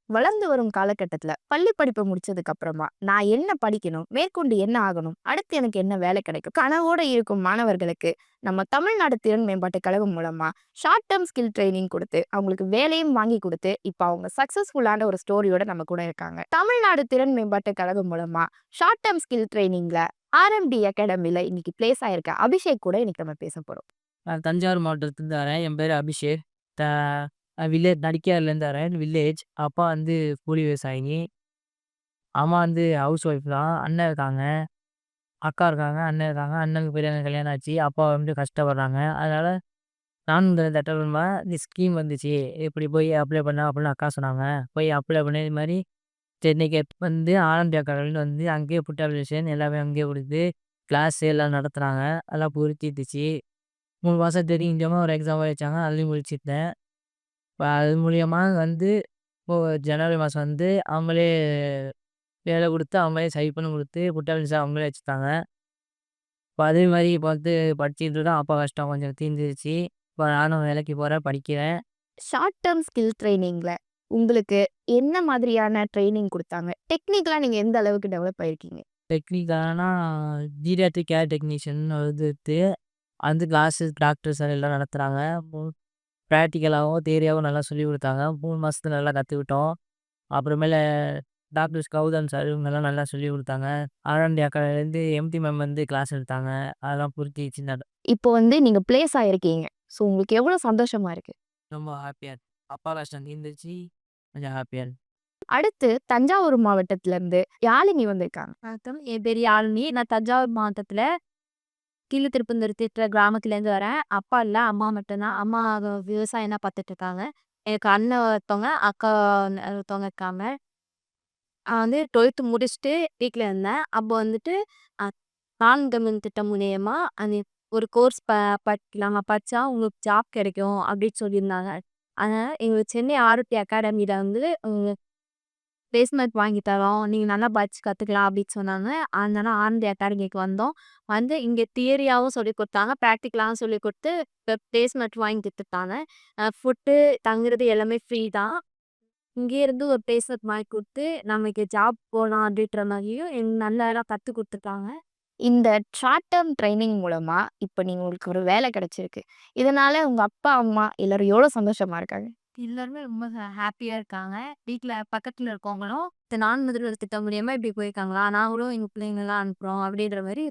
வளர்ந்து வரும் காலகட்டத்துல பள்ளி படிப்பை முடிச்சதுக்கு அப்புறமா நான் என்ன படிக்கணும், மேற்கொண்டு என்ன ஆகணும், அடுத்து எனக்கு என்ன வேலை கிடைக்கும், கனவோட இருக்கும் மாணவர்களுக்கு நம்ம தமிழ்நாடு திறன் மேம்பாட்டு கழகம் மூலமா ஷார்ட் டேர்ம் ஸ்கில் ட்ரைனிங் கொடுத்து அவங்களுக்கு வேலையும் வாங்கி கொடுத்து இப்போ அவங்க சக்சஸ்ஃபுல்லான ஒரு ஸ்டோரியோட நம்ம கூட இருக்காங்க. தமிழ்நாடு திறன் மேம்பாட்டு கழகம் மூலமா ஷார்ட் டேர்ம் ஸ்கில் ட்ரைனிங்ல ஆர்எம்டி அகாடமில இன்னைக்கு பிளேஸ் ஆயிருக்க அபிஷேக் கூட இன்னைக்கு நம்ம பேச போறோம். நான் தஞ்சாவூர் மாவட்டத்துலேருந்து வரேன். என் பேர் அபிஷேக். த வில்லேஜ் நடிக்கையார்லேருந்து வரேன். வில்லேஜ். அப்பா வந்து கூலி விவசாயி. அம்மா வந்து ஹவுஸ் ஒய்ஃப் தான். அண்ணன் இருக்காங்க. அக்கா இருக்காங்க. அண்ணன் இருக்காங்க. அண்ணனுக்கு இப்ப தான் கல்யாணம் ஆச்சு. அப்பா வந்து கஷ்டப்படுறாங்க. அதனால நானும் இந்த தட்டபொம்ம இந்த ஸ்கீம் வந்துச்சு. இப்படி போய் அப்ளை பண்ண அப்படின்னு அக்கா சொன்னாங்க. போய் அப்ளை பண்ணி இது மாரி சென்னைக்கு வந்து ஆனந்த் அகாடமின்னு வந்து அங்கேயே ஃபுட் அப்ளிகேஷன் எல்லாமே அங்கேயே குடுத்து கிளாஸ் எல்லாம் நடத்துனாங்க. அதெல்லாம் புடிச்சிருந்துச்சு. 3 மாசம் தெரிஞ்சவங்க ஒரு எக்ஸாம் வச்சாங்க. அதுலயும் முடிச்சுட்டேன். இப்ப அது மூலியமா வந்து இப்போ ஜனவரி மாசம் வந்து அவங்களே வேலை குடுத்து, அவங்களே சைன் பண்ணி குடுத்து, புட்டா விசா அவங்களே வச்சுட்டாங்க. இப்ப அதே மாரி இப்ப வந்து படிச்சுட்டு இருக்கேன். அப்பா கஷ்டம் கொஞ்சம் தீர்ந்துருச்சு. இப்ப நானும் வேலைக்கு போறேன், படிக்கிறேன். ஷார்ட் டேர்ம் ஸ்கில் ட்ரைனிங்ல உங்களுக்கு என்ன மாதிரியான ட்ரைனிங் குடுத்தாங்க? டெக்னிக்கலா நீங்க எந்த அளவுக்கு டெவலப் ஆயிருக்கீங்க? டெக்னிக்கல்னா ஜீரியாட்ரிக் கேர் டெக்னீஷியன் அது இருக்கு. வந்து கிளாஸஸ் டாக்டர்ஸ் எல்லாம் நடத்துறாங்க. பிராக்டிகலாவும், தியரியாவும் நல்லா சொல்லிக் குடுத்தாங்க. 3 மாசத்துல நல்லா கத்துக்கிட்டோம். அப்புறமேல டாக்டர் கௌதம் சார் இவங்கலாம் நல்லா சொல்லிக் குடுத்தாங்க. ஆர்&டி அக்காலேருந்து எம்டி மேம் வந்து கிளாஸ் எடுத்தாங்க. அதெல்லாம் புரிஞ்சிச்சு. இப்போ வந்து நீங்க பிளேஸ் ஆயிருக்கீங்க. ஸோ உங்களுக்கு எவ்வளோ சந்தோஷமா இருக்கு? ரொம்ப ஹாப்பியா இருக்கு. அப்பா கஷ்டம் தீர்ந்துருச்சு. கொஞ்சம் ஹாப்பியா இருக்கு. அடுத்து தஞ்சாவூர் மாவட்டத்துல இருந்து யாழினி வந்திருக்காங்க. வணக்கம். என் பேரு யாழினி. நான் தஞ்சாவூர் மாவட்டத்துல கீழத்திருப்பந்துருத்தின்ற கிராமத்துலேருந்து வரேன். அப்பா இல்ல, அம்மா மட்டும் தான். அம்மா விவசாயம் தான் பார்த்துட்டுருக்காங்க. எனக்கு அண்ணன் ஒருத்தவங்க, அக்கா ஒருத்தவங்க இருக்காங்க. நான் வந்து 12த் முடிச்சுட்டு வீட்ல இருந்தேன். அப்போ வந்துட்டு அ நான் கவர்மெண்ட் திட்டம் மூலியமா அந்த ஒரு கோர்ஸ் படிக்கலாம். படிச்சா உங்களுக்கு ஜாப் கிடைக்கும் அப்படின்னு சொல்லியிருந்தாங்க. அதனால எங்க சென்னை ஆர்டி அகாடமில வந்து பிளேஸ்மெண்ட் வாங்கி தரோம். நீங்க நல்லா படிச்சு கத்துக்கலாம் அப்படின்னு சொன்னாங்க. அதனால ஆனந்த் அகாடமிக்கு வந்தோம். வந்து இங்க தியரியாவும் சொல்லிக் குடுத்தாங்க. பிராக்டிகலாவும் சொல்லிக் குடுத்து இப்ப பிளேஸ்மெண்ட் வாங்கி குடுத்துட்டாங்க. ஃபுட்டு, தங்குறது எல்லாமே ஃப்ரீ தான். இங்கேயே இருந்து ஒரு பிளேஸ்மெண்ட் வாங்கி குடுத்து, நமக்கு ஜாப் போலாம் அப்படின்ற மாரியும் நல்லா கத்துக் குடுத்துருக்காங்க. இந்த ஷார்ட் டேர்ம் ட்ரைனிங் மூலமா இப்ப நீங்க உங்களுக்கு ஒரு வேலை கிடைச்சிருக்கு. இதனால உங்க அப்பா, அம்மா எல்லாரும் எவ்வளோ சந்தோஷமா இருக்காங்க? எல்லாருமே ரொம்ப ஹேப்பியா இருக்காங்க. வீட்ல பக்கத்துல இருக்கவங்களும், இந்த நான் முதல்வர் திட்டம் மூலியமா இப்படி போயிருக்காங்களா? நாங்களும் எங்க பிள்ளைங்கலாம் அனுப்புறோம் அப்படின்ற மாரி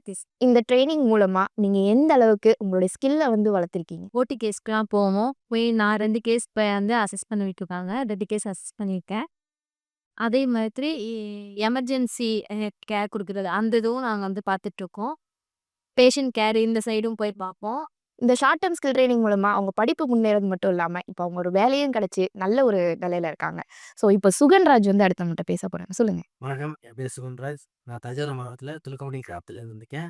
இந்த ட்ரெய்னிங் மூலமா நீங்க எந்த அளவுக்கு உங்களுடைய ஸ்கில்ல வந்து வளர்த்துருக்கீங்க? ஓடி கேஸ்க்குலாம் போவோம். போய் நான் 2 கேஸ் வந்து அசஸ் பண்ண விட்டுருக்காங்க. 2 கேஸ் அசஸ் பண்ணியிருக்கேன். அதே மாதிரி எமர்ஜென்சி கேர் குடுக்குறது, அந்த இதுவும் நாங்க வந்து பார்த்துட்டுருக்கோம். பேஷண்ட் கேர் இந்த சைடும் போய் பார்ப்போம். இந்த ஷார்ட் டேர்ம் ஸ்கில் ட்ரெய்னிங் மூலமா அவங்க படிப்பு முன்னேறது மட்டும் இல்லாம, இப்ப அவங்க ஒரு வேலையும் கிடைச்சு நல்ல ஒரு நிலையில இருக்காங்க. ஸோ இப்ப சுகன்ராஜ் வந்து அடுத்து நம்மட்ட பேச போறாங்க. சொல்லுங்க. வணக்கம். என் பேர் சுகுன்ராஜ். நான் தஞ்சாவூர் மாவட்டத்தில் துலுக்கம்பட்டி கிராமத்துலேருந்து வந்திருக்கேன்.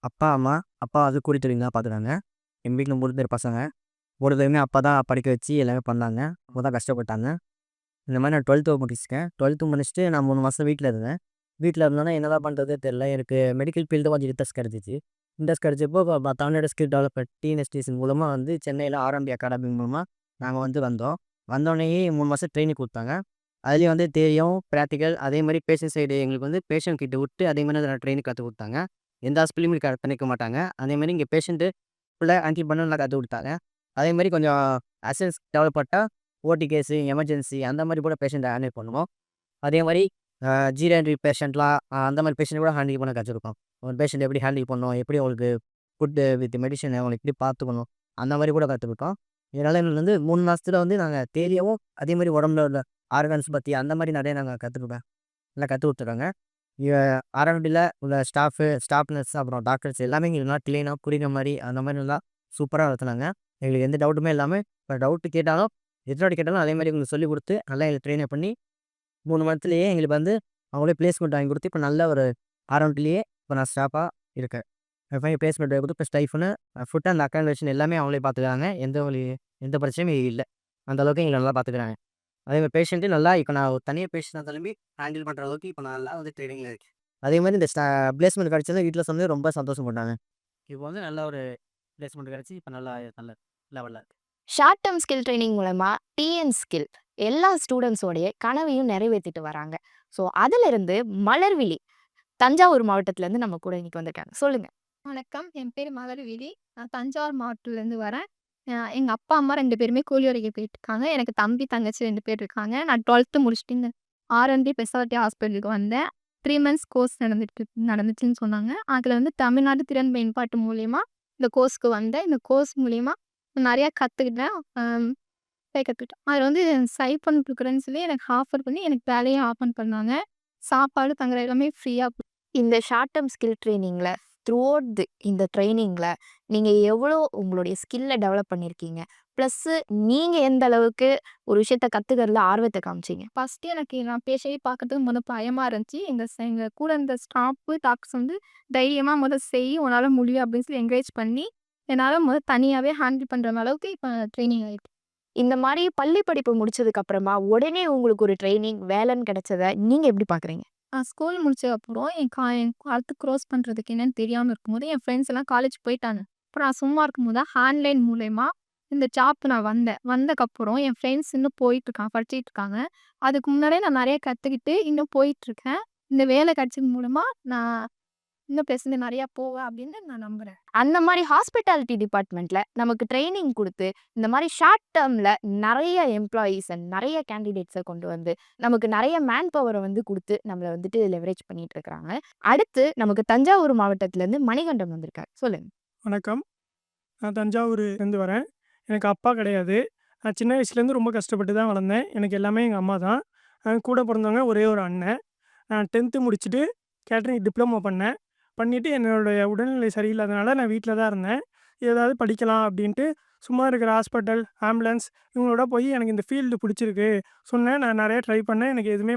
அப்பா, அம்மா. அப்பா வந்து கூலி தொழில் தான் பார்க்குறாங்க. எங்கள் வீட்டில் 3 பேர் பசங்க. 3 பேருமே அப்பா தான் படிக்க வச்சு எல்லாமே பண்ணாங்க. அவங்க தான் கஷ்டப்பட்டாங்க. இந்த மாதிரி நான் 12த் முடிச்சிருக்கேன். 12த் முடிச்சுட்டு நான் 3 மாதம் வீட்டில் இருந்தேன். வீட்டில் இருந்தோன்னே என்னதான் பண்ணுறதே தெரில. எனக்கு மெடிக்கல் ஃபீல்டு கொஞ்சம் இன்ட்ரெஸ்ட் கிடச்சிச்சு. இன்ட்ரெஸ்ட் கிடச்சப்போ தமிழ்நாடு ஸ்கில் டெவலப்மெண்ட் டிஎன்எஸ்டிசி மூலமாக வந்து சென்னையில் ஆர்எம்டி அகாடமி மூலமாக நாங்கள் வந்து வந்தோம். வந்தோடனேயே 3 மாதம் ட்ரெயினிங் கொடுத்தாங்க. அதுலேயும் வந்து தெரியும் ப்ராக்டிக்கல் அதே மாதிரி பேஷண்ட் சைடு எங்களுக்கு வந்து பேஷண்ட் கிட்ட விட்டு அதே மாதிரி அதில் ட்ரெயினிங் கற்றுக் கொடுத்தாங்க. எந்த ஹாஸ்பிட்டலையும் பண்ணிக்க மாட்டாங்க. அதேமாதிரி இங்கே பேஷண்ட்டு ஃபுல்லாக ஹேண்டில் பண்ண நல்லா கற்றுக் கொடுத்தாங்க. அதேமாதிரி கொஞ்சம் அசஸ் டெவலப் பண்ணால் ஓடி கேஸு, எமர்ஜென்சி அந்த மாதிரி கூட பேஷண்ட்டை ஹேண்டில் பண்ணுவோம். அதே மாதிரி ஜீரேண்ட்ரி பேஷண்ட்லாம் அந்த மாதிரி பேஷண்ட் கூட ஹேண்டில் பண்ண கற்றுருக்கோம். ஒரு பேஷண்ட் எப்படி ஹேண்டில் பண்ணணும், எப்படி அவங்களுக்கு ஃபுட்டு வித் மெடிசன் அவங்களுக்கு எப்படி பார்த்துக்கணும், அந்த மாதிரி கூட கற்றுக்கிட்டோம். இதனால் எங்களுக்கு வந்து 3 மாதத்துல வந்து நாங்கள் தேரியாவும் அதே மாதிரி உடம்புல உள்ள ஆர்கன்ஸ் பற்றி அந்த மாதிரி நிறைய நாங்கள் கற்றுக்குவேன். நல்லா கற்றுக் கொடுத்துருக்காங்க. ஆர்எம்டியில் உள்ள ஸ்டாஃப் நர்ஸ் அப்புறம் டாக்டர்ஸ் எல்லாமே எங்களுக்கு நல்லா க்ளீனாக புரியுற மாதிரி அந்த மாதிரி நல்லா சூப்பராக நடத்துனாங்க. எங்களுக்கு எந்த டவுட்டுமே இல்லாமல் இப்போ டவுட்டு கேட்டாலும் எத்தனை வாட்டி கேட்டாலும் அதே மாதிரி எங்களுக்கு சொல்லிக் கொடுத்து நல்லா எங்களுக்கு ட்ரெயினப் பண்ணி 3 மந்த்லேயே எங்களுக்கு வந்து அவங்களே பிளேஸ்மெண்ட் வாங்கி கொடுத்து இப்போ நல்ல ஒரு ஆர்எம்டிலேயே இப்போ நான் ஸ்டாஃபாக இருக்கேன். பிளேஸ்மெண்ட் வாங்கி கொடுத்து இப்போ ஸ்டைஃபனு ஃபுட் அண்ட் அக்காமடேஷன் எல்லாமே அவங்களே பார்த்துக்கிறாங்க. எந்த பிரச்சனையும் இல்லை. அந்த அளவுக்கு எங்களை நல்லா பார்த்துக்கிறாங்க. அதேமாதிரி பேஷண்ட்டு நல்லா இப்போ நான் ஒரு தனியாக பேஷண்ட்டாக திரும்பி ஹேண்டில் பண்ணுற அளவுக்கு இப்போ நான் நல்லா வந்து ட்ரெயினிங்கில் இருக்கேன். அதேமாதிரி இந்த பிளேஸ்மெண்ட் கிடச்சதை வீட்டில் சொன்னது ரொம்ப சந்தோஷப்பட்டாங்க. இப்போ வந்து நல்ல ஒரு பிளேஸ்மெண்ட் கிடச்சி இப்போ நல்லா நல்ல லெவலில் இருக்குது. ஷார்ட் டேர்ம் ஸ்கில் ட்ரெய்னிங் மூலமா டிஎன் ஸ்கில் எல்லா ஸ்டூடெண்ட்ஸோடைய கனவையும் நிறைவேத்திட்டு வராங்க. ஸோ அதிலிருந்து மலர்விழி தஞ்சாவூர் மாவட்டத்திலேருந்து நம்ம கூட இன்னைக்கு வந்திருக்காங்க. சொல்லுங்க. வணக்கம். என் பேர் மலர்விழி. நான் தஞ்சாவூர் மாவட்டத்துலேருந்து வரேன். எங்க அப்பா, அம்மா 2 பேருமே கூலி வேலைக்கு போயிட்டுருக்காங்க. எனக்கு தம்பி, தங்கச்சி 2 பேர் இருக்காங்க. நான் 12th முடிச்சுட்டு இந்த ஆர்என்டி ஸ்பெஷாலிட்டி ஹாஸ்பிட்டலுக்கு வந்தேன். 3 மந்த்ஸ் கோர்ஸ் நடந்துச்சுன்னு சொன்னாங்க. அதில வந்து தமிழ்நாடு திறன் மேம்பாட்டு மூலியமா இந்த கோர்ஸ்க்கு வந்தேன். இந்த கோர்ஸ் மூலியமா நெறையா கத்துக்கிட்டேன். கத்துக்கிட்டேன். அதில வந்து ஸ்டைஃபண்ட் குடுக்குறேன்னு சொல்லி எனக்கு ஆஃபர் பண்ணி எனக்கு வேலையும் ஆஃபர் பண்ணாங்க. சாப்பாடு, தங்குற எல்லாமே ஃப்ரீயா இந்த ஷார்ட் டெர்ம் ஸ்கில் ட்ரெய்னிங்ல த்ரூஅவுட் இந்த ட்ரெய்னிங்ல நீங்க எவ்வளோ உங்களுடைய ஸ்கில்ல டெவலப் பண்ணியிருக்கீங்க? ப்ளஸ்ஸு நீங்க எந்த அளவுக்கு ஒரு விஷயத்த கத்துக்கிறதுல ஆர்வத்த காமிச்சீங்க? ஃபர்ஸ்ட்டு எனக்கு நான் பேசவே பார்க்கறதுக்கு பயமா இருந்துச்சு. எங்க கூட இருந்த ஸ்டாஃப்பு, டாக்டர்ஸ் வந்து தைரியமா செய் உன்னால முடியும் அப்படின்னு சொல்லி என்கரேஜ் பண்ணி, என்னால தனியாவே ஹேண்டில் பண்ற அளவுக்கு இப்ப ட்ரெய்னிங் ஆயிருக்கு. இந்த மாரி பள்ளி படிப்பு முடிச்சதுக்கு அப்புறமா உடனே உங்களுக்கு ஒரு ட்ரெய்னிங் வேலைன்னு கிடைச்சத நீங்க எப்படி பார்க்குறீங்க? நான் ஸ்கூல் முடிச்சதுக்கப்புறம் என் அடுத்து க்ராஸ் பண்றதுக்கு என்னன்னு தெரியாம இருக்கும்போது, என் ஃப்ரெண்ட்ஸ் எல்லாம் காலேஜ் போயிட்டாங்க. அப்புறம் நான் சும்மா இருக்கும்போது ஆன்லைன் மூலியமா இந்த ஜாப்க்கு நான் வந்தேன். வந்தக்கப்புறம் என் ஃப்ரெண்ட்ஸ் இன்னும் போயிட்டுருக்காங்க, படிச்சுட்டு இருக்காங்க. அதுக்கு முன்னாடியே நான் நெறைய கத்துக்கிட்டு இன்னும் போயிட்டுருக்கேன். இந்த வேலை கிடைச்சது மூலமா நான் இன்னும் பேசுனது நெறையா போவேன் அப்படின்னு நான் நம்புறேன். அந்த மாரி ஹாஸ்பிட்டாலிட்டி டிபார்ட்மெண்ட்ல நமக்கு ட்ரெய்னிங் குடுத்து, இந்த மாரி ஷார்ட் டெர்ம்ல நெறைய எம்ப்ளாயீஸ நெறைய கேண்டிடேட்ஸ கொண்டு வந்து, நமக்கு நெறைய மேன் பவர வந்து குடுத்து, நம்மள வந்துட்டு லெவரேஜ் பண்ணிட்டு இருக்காங்க. அடுத்து நமக்கு தஞ்சாவூர் மாவட்டத்திலேருந்து மணிகண்டன் வந்திருக்காரு. சொல்லுங்க. வணக்கம். நான் தஞ்சாவூர்லேருந்து வரேன். எனக்கு அப்பா கிடையாது. நான் சின்ன வயசுலேருந்து ரொம்ப கஷ்டப்பட்டு தான் வளர்ந்தேன். எனக்கு எல்லாமே எங்க அம்மா தான். கூட பொறந்தவங்க ஒரே ஒரு அண்ணன். நான் 10th முடிச்சுட்டு கேட்டரிங் டிப்ளமோ பண்ணேன். பண்ணிவிட்டு என்னுடைய உடல்நிலை சரியில்லாதனால நான் வீட்டில தான் இருந்தேன். ஏதாவது படிக்கலாம் அப்படின்ட்டு சும்மா இருக்கிற ஹாஸ்பிட்டல், ஆம்புலன்ஸ் இவங்களோட போய் எனக்கு இந்த ஃபீல்டு பிடிச்சிருக்கு சொன்னேன். நான் நிறைய ட்ரை பண்ணேன். எனக்கு எதுவுமே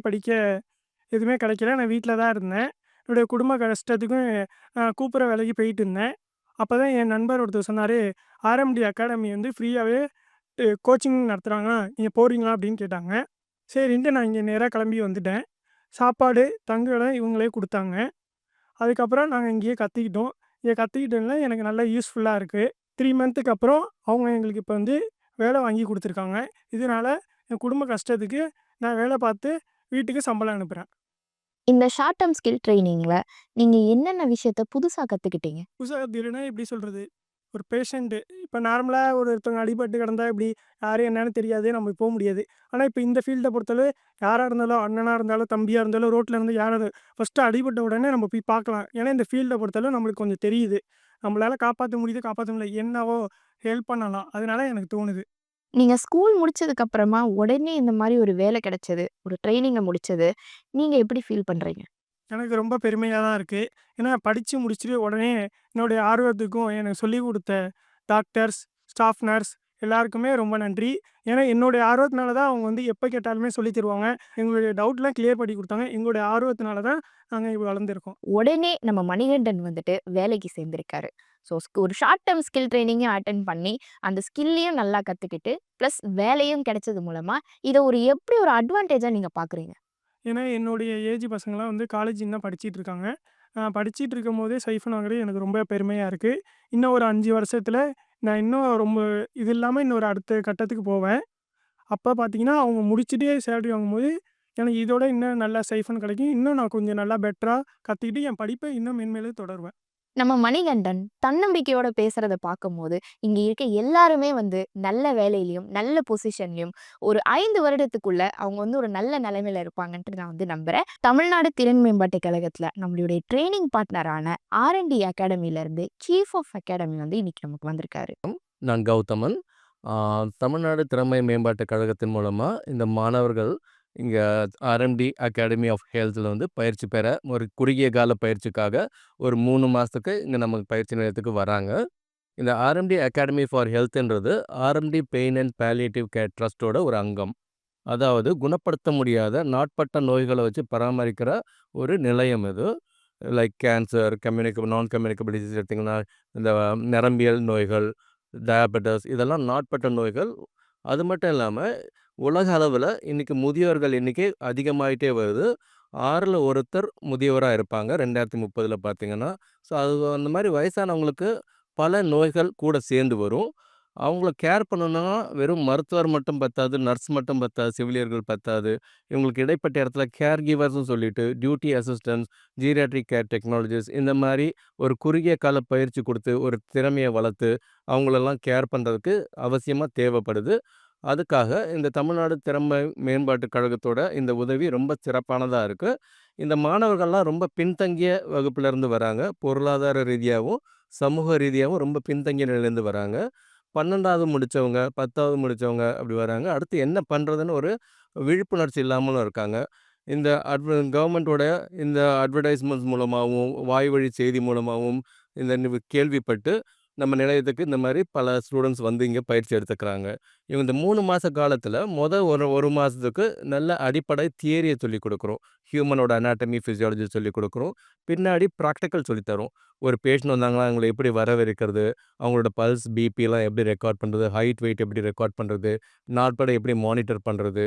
கிடைக்கல. நான் வீட்டில தான் இருந்தேன். என்னுடைய குடும்ப கஷ்டத்துக்கும் கூப்புற வேலைக்கு போயிட்டு இருந்தேன். அப்போ தான் என் நண்பர் ஒருத்தர் சொன்னார், ஆர்எம்டி அகாடமி வந்து ஃப்ரீயாகவே கோச்சிங் நடத்துகிறாங்க, நீங்கள் போகிறீங்களா அப்படின்னு கேட்டாங்க. சரின்ட்டு நான் இங்கே நேராக கிளம்பி வந்துட்டேன். சாப்பாடு, தங்க இடம் இவங்களே கொடுத்தாங்க. அதுக்கப்புறம் நாங்கள் இங்கேயே கற்றுக்கிட்டோம். இங்கே கற்றுக்கிட்டதுல எனக்கு நல்லா யூஸ்ஃபுல்லாக இருக்குது. 3 மந்த்துக்கு அப்புறம் அவங்க எங்களுக்கு இப்போ வந்து வேலை வாங்கி கொடுத்துருக்காங்க. இதனால் என் குடும்ப கஷ்டத்துக்கு நான் வேலை பார்த்து வீட்டுக்கு சம்பளம் அனுப்புகிறேன். இந்த ஷார்ட் டெர்ம் ஸ்கில் ட்ரெய்னிங்ல நீங்க என்னென்ன விஷயத்த புதுசா கத்துக்கிட்டீங்க? புதுசாக கற்றுக்கிட்டேன்னா எப்படி சொல்கிறது, ஒரு பேஷண்ட்டு இப்போ நார்மலாக ஒருத்தவங்க அடிபட்டு கிடந்தா இப்படி யார் என்னன்னு தெரியாது, நம்ம போக முடியாது. ஆனால் இப்போ இந்த ஃபீல்டை பொறுத்தளவு யாராக இருந்தாலும், அண்ணனாக இருந்தாலும், தம்பியாக இருந்தாலும், ரோட்டில் இருந்து யாராவது ஃபஸ்ட்டு அடிபட்ட உடனே நம்ம போய் பார்க்கலாம். ஏன்னா இந்த ஃபீல்டை பொறுத்தளவு நம்மளுக்கு கொஞ்சம் தெரியுது. நம்மளால் காப்பாற்ற முடியுது, காப்பாற்ற முடியல, என்னவோ ஹெல்ப் பண்ணலாம். அதனால எனக்கு தோணுது. நீங்க ஸ்கூல் முடிச்சதுக்கு அப்புறமா உடனே இந்த மாரி ஒரு வேலை கிடைச்சது, ஒரு ட்ரெய்னிங்க முடிச்சது, நீங்க எப்படி ஃபீல் பண்றீங்க? எனக்கு ரொம்ப பெருமையாக தான் இருக்குது. ஏன்னா படித்து முடிச்சுட்டு உடனே என்னுடைய ஆர்வத்துக்கும் எனக்கு சொல்லிக் கொடுத்த டாக்டர்ஸ், ஸ்டாஃப் நர்ஸ் எல்லாருக்குமே ரொம்ப நன்றி. ஏன்னா என்னுடைய ஆர்வத்தினால தான் அவங்க வந்து எப்போ கேட்டாலுமே சொல்லித் தருவாங்க. எங்களுடைய டவுட்லாம் கிளியர் பண்ணி கொடுத்தாங்க. எங்களுடைய ஆர்வத்தினால தான் நாங்கள் இப்போ வளர்ந்துருக்கோம். உடனே நம்ம மணிகண்டன் வந்துட்டு வேலைக்கு சேர்ந்திருக்காரு. ஸோ ஒரு ஷார்ட் டெர்ம் ஸ்கில் ட்ரெய்னிங்கையும் அட்டெண்ட் பண்ணி, அந்த ஸ்கில்லையும் நல்லா கத்துக்கிட்டு, ப்ளஸ் வேலையும் கிடைச்சது மூலமா, இத எப்படி ஒரு அட்வான்டேஜா நீங்க பார்க்குறீங்க? ஏன்னா என்னுடைய ஏஜ் பசங்களாம் வந்து காலேஜ் இன்னும் படிச்சிட்டு இருக்காங்க. படிச்சிட்டு இருக்கும்போதே சைஃபன் வாங்குறது எனக்கு ரொம்ப பெருமையாக இருக்குது. இன்னும் ஒரு 5 வருஷத்தில் நான் இன்னும் ரொம்ப இது இல்லாமல் இன்னொரு அடுத்த கட்டத்துக்கு போவேன். அப்போ பார்த்தீங்கன்னா, அவங்க முடிச்சுட்டு சேலரி வாங்கும்போது, எனக்கு இதோட இன்னும் நல்லா சைஃபன் கிடைக்கும். இன்னும் நான் கொஞ்சம் நல்லா பெட்டரா கத்துக்கிட்டு என் படிப்பை இன்னும் மென்மேலும் தொடருவேன். நம்ம மணிகண்டன் தன்னம்பிக்கையோட பேசுறத பார்க்கும்போது, இங்க இருக்க எல்லாருமே வந்து நல்ல வேலையிலயும், நல்ல பொசிஷன்லயும் ஒரு 5 வருடத்துக்குள்ள அவங்க வந்து ஒரு நல்ல நிலைமையில இருப்பாங்கன்ட்டு நான் வந்து நம்புறேன். தமிழ்நாடு திறன் மேம்பாட்டு கழகத்துல நம்மளுடைய ட்ரெய்னிங் பார்ட்னரான ஆர்&டி அகாடமில இருந்து சீஃப் ஆஃப் அகாடமி வந்து இன்னைக்கு நமக்கு வந்திருக்காரு. நான் கௌதமன். தமிழ்நாடு திறமை மேம்பாட்டுக் கழகத்தின் மூலமா இந்த மாணவர்கள் இங்க ஆர்எம்டி அகாடமி ஆஃப் ஹெல்த்ல வந்து பயிற்சி பெற ஒரு குறுகிய கால பயிற்சிக்காக ஒரு 3 மாசத்துக்கு இங்க நம்ம பயிற்சி நிலையத்துக்கு வராங்க. இந்த ஆர்எம்டி அகாடமி ஃபார் ஹெல்த்ன்றது RMD pain and palliative care ட்ரஸ்ட்டோட ஒரு அங்கம். அதாவது குணப்படுத்த முடியாத நாட்பட்ட நோய்கள வச்சு பராமரிக்கிற ஒரு நிலையம் இது. லைக் கேன்சர், நான் கம்யூனிகபிள் டிசீஸ் எடுத்தீங்கன்னா, இந்த நரம்பியல் நோய்கள், டயாபெட்டிஸ் இதெல்லாம் நாட்பட்ட நோய்கள். அது மட்டும் இல்லாம, உலக அளவுல இன்னைக்கு முதியோர்கள் எண்ணிக்கை அதிகமாயிட்டே வருது. 6ல் ஒருத்தர் முதியவரா இருப்பாங்க 2030ல பார்த்தீங்கன்னா. ஸோ அது அந்த மாரி வயசானவங்களுக்கு பல நோய்கள் கூட சேர்ந்து வரும். அவங்கள கேர் பண்ணணும்னா வெறும் மருத்துவர் மட்டும் பத்தாது, நர்ஸ் மட்டும் பத்தாது, செவிலியர்கள் பத்தாது. இவங்களுக்கு இடைப்பட்ட இடத்துல கேர் கிவர்ஸ்ன்னு சொல்லிட்டு duty assistants, geriatric care technologist இந்த மாரி ஒரு குறுகிய கால பயிற்சி குடுத்து, ஒரு திறமைய வளர்த்து, அவங்களெல்லாம் கேர் பண்றதுக்கு அவசியமா தேவைப்படுது. அதுக்காக இந்த தமிழ்நாடு திறமை மேம்பாட்டுக் கழகத்தோட இந்த உதவி ரொம்ப சிறப்பானதா இருக்கு. இந்த மாணவர்கள்லாம் ரொம்ப பின்தங்கிய வகுப்புலேருந்து வராங்க. பொருளாதார ரீதியாவும், சமூக ரீதியாவும் ரொம்ப பின்தங்கிய நிலையிலேருந்து வராங்க. 12வது முடிச்சவங்க, 10வது முடிச்சவங்க அப்படி வராங்க. அடுத்து என்ன பண்றதுன்னு ஒரு விழிப்புணர்ச்சி இல்லாமலும் இருக்காங்க. இந்த கவர்மெண்ட்டோட இந்த அட்வர்டைஸ்மெண்ட்ஸ் மூலமாவும், வாய்வழி செய்தி மூலமாவும் இந்த கேள்விப்பட்டு நம்ம நிலையத்துக்கு இந்த மாரி பல ஸ்டூடண்ட்ஸ் வந்து இங்க பயிற்சி எடுத்துக்கிறாங்க. இவங்க இந்த 3 மாச காலத்துல ஒரு மாசத்துக்கு நல்ல அடிப்படை தியரிய சொல்லிக் குடுக்குறோம். ஹியூமனோட அனாட்டமி, பிசியாலஜி சொல்லிக் குடுக்குறோம். பின்னாடி பிராக்டிகல் சொல்லித் தரோம். ஒரு பேஷண்ட் வந்தாங்கன்னா அவங்கள எப்படி வரவேற்கிறது, அவங்களோட பல்ஸ், பிபிலாம் எப்படி ரெக்கார்ட் பண்றது, ஹைட், வெயிட் எப்படி ரெக்கார்ட் பண்றது, நாட்பட எப்படி மானிட்டர் பண்றது,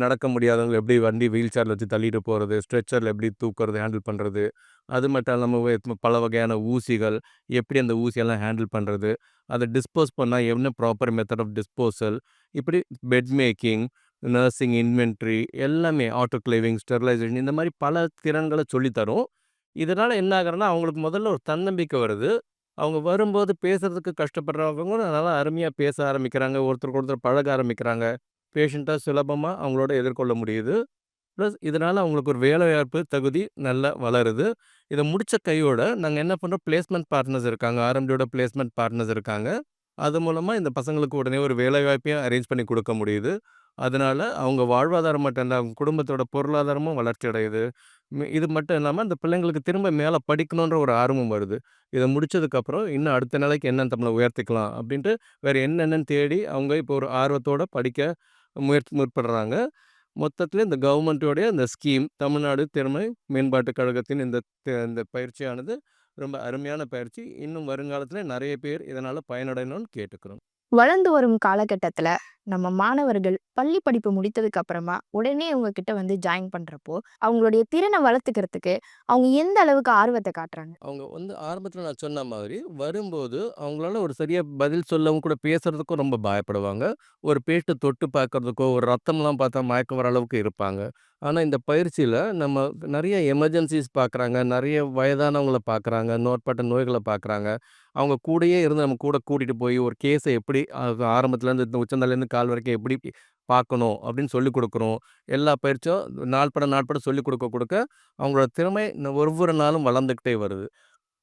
நடக்க முடியாதவங்க எப்படி வண்டி வீல் சேர்ல வச்சு தள்ளிட்டு போறது, ஸ்ட்ரெச்சர்ல எப்படி தூக்குறது, ஹேண்டில் பண்றது. அது மட்டும் இல்லாம பல வகையான ஊசிகள், எப்படி அந்த ஊசியெல்லாம் ஹேண்டில் பண்றது, அத டிஸ்போஸ் பண்ணா என்ன ப்ராப்பர் மெத்தட் ஆஃப் டிஸ்போசல், இப்படி பெட் மேக்கிங், நர்சிங், இன்வென்ட்ரி எல்லாமே ஆட்டோகிளேவிங், ஸ்டெரிலைசேஷன் இந்த மாரி பல திறன்கள சொல்லித் தரோம். இதனால என்ன ஆகுறன்னா, அவங்களுக்கு முதல்ல ஒரு தன்னம்பிக்கை வருது. அவங்க வரும்போது பேசுறதுக்கு கஷ்டப்படுறவங்க நல்லா அருமையா பேச ஆரம்பிக்கிறாங்க. ஒருத்தருக்கு ஒருத்தர் பழக ஆரம்பிக்கிறாங்க. பேஷண்ட்டா சுலபமா அவங்களோட எதிர்கொள்ள முடியுது. ப்ளஸ் இதனால அவங்களுக்கு ஒரு வேலைவாய்ப்பு தகுதி நல்லா வளருது. இத முடிச்ச கையோட நாங்க என்ன பண்றோம், பிளேஸ்மென்ட் பார்ட்னர்ஸ் இருக்காங்க. ஆர்எம்டியோட பிளேஸ்மென்ட் பார்ட்னர்ஸ் இருக்காங்க. அது மூலமா இந்த பசங்களுக்கு உடனே ஒரு வேலைவாய்ப்பையும் அரேஞ்ச் பண்ணி குடுக்க முடியுது. அதனால அவங்க வாழ்வாதாரம் மட்டும் இல்ல, அவங்க குடும்பத்தோட பொருளாதாரமும் வளர்ச்சி அடையுது. இது மட்டும் இல்லாம இந்த பிள்ளைங்களுக்கு திரும்ப மேல படிக்கணுன்ற ஒரு ஆர்வமும் வருது. இத முடிச்சதுக்கப்புறம் இன்னும் அடுத்த நிலைக்கு என்ன நம்மள உயர்த்திக்கலாம் அப்படின்ட்டு வேற என்னென்னன்னு தேடி அவங்க இப்போ ஒரு ஆர்வத்தோட படிக்க முற்படுறாங்க. மொத்தத்தில இந்த கவர்மெண்ட்டோடைய இந்த ஸ்கீம், தமிழ்நாடு திறமை மேம்பாட்டுக் கழகத்தின் இந்த பயிற்சியானது ரொம்ப அருமையான பயிற்சி. இன்னும் வருங்காலத்தில நெறைய பேர் இதனால பயனடையணும்னு கேட்டுக்கிறோம். வளர்ந்து வரும் காலகட்டத்துல நம்ம மாணவர்கள் பள்ளி படிப்பு முடித்ததுக்கு அப்புறமா உடனே உங்க கிட்ட வந்து ஜாயின் பண்றப்போ அவங்களுடைய திறனை வளர்த்துக்கிறதுக்கு அவங்க எந்த அளவுக்கு ஆர்வத்தை காட்டுறாங்க? அவங்க ஆரம்பத்தில நான் சொன்ன மாதிரி, வரும்போது அவங்களால ஒரு சரியா பதில் சொல்லவும் கூட பேசுறதுக்கும் ரொம்ப பயப்படுவாங்க. ஒரு பேஷண்ட்ட தொட்டு பார்க்கறதுக்கோ, ஒரு ரத்தம்லாம் பார்த்தா மயக்கம் வர அளவுக்கு இருப்பாங்க. ஆனா, இந்த பயிற்சியில நம்ம நெறைய எமர்ஜென்சிஸ் பார்க்குறாங்க, நெறைய வயதானவங்கள பார்க்குறாங்க, நோட்பட்ட நோய்கள பார்க்குறாங்க. அவங்க கூடயே இருந்து நம்ம கூட கூட்டிட்டு போய் ஒரு கேஸ எப்படி ஆரம்பத்துலேருந்து இந்த உச்சந்தலையிலேருந்து கால் வரைக்கும் எப்படி பார்க்கணும் அப்படின்னு சொல்லிக் குடுக்குறோம். எல்லா பயிற்சியும் நாட்பட சொல்லிக் குடுக்க அவங்களோட திறமை ஒவ்வொரு நாளும் வளர்ந்துக்கிட்டே வருது.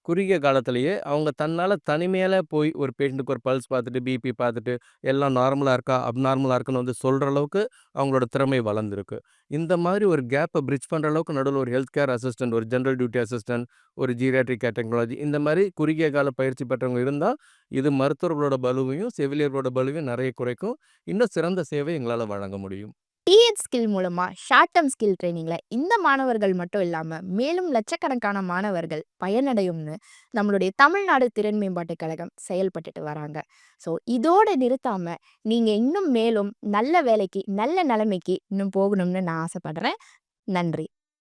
குறுகிய காலத்திலேயே அவங்க தன்னால தனிமையில போய் ஒரு பேஷண்ட்டுக்கு ஒரு பல்ஸ் பார்த்துட்டு, பிபி பார்த்துட்டு, எல்லாம் நார்மலா இருக்கா, அப்நார்மலா இருக்குன்னு வந்து சொல்ற அளவுக்கு அவங்களோட திறமை வளர்ந்திருக்கு. இந்த மாதிரி ஒரு கேப்ப பிரிட்ஜ் பண்ற அளவுக்கு நடுவுல ஒரு ஹெல்த் கேர் அசிஸ்டன்ட், ஒரு ஜெனரல் டியூட்டி அசிஸ்டன்ட், ஒரு ஜீரியாட்ரிக் கேர் டெக்னாலஜி இந்த மாரி குறுகிய கால பயிற்சி பெற்றவங்க இருந்தா, இது மருத்துவர்களோட பளுவையும், செவிலியர்களோட பளுவையும் நெறைய குறைக்கும். இன்னும் சிறந்த சேவை எங்களால வழங்க முடியும். டிஎட் ஸ்கில் மூலமா ஷார்ட் டேர்ம் ஸ்கில் ட்ரைனிங்ல இந்த மாணவர்கள் மட்டும் இல்லாம மேலும் லட்சக்கணக்கான மாணவர்கள் பயனடையும்னு நம்மளுடைய தமிழ்நாடு திறன் மேம்பாட்டுக் கழகம் செயல்பட்டுட்டு வராங்க. ஸோ இதோட நிறுத்தாம நீங்க இன்னும் மேலும் நல்ல வேலைக்கு நல்ல நிலைமைக்கு இன்னும் போகணும்னு நான் ஆசைப்படுறேன். நன்றி.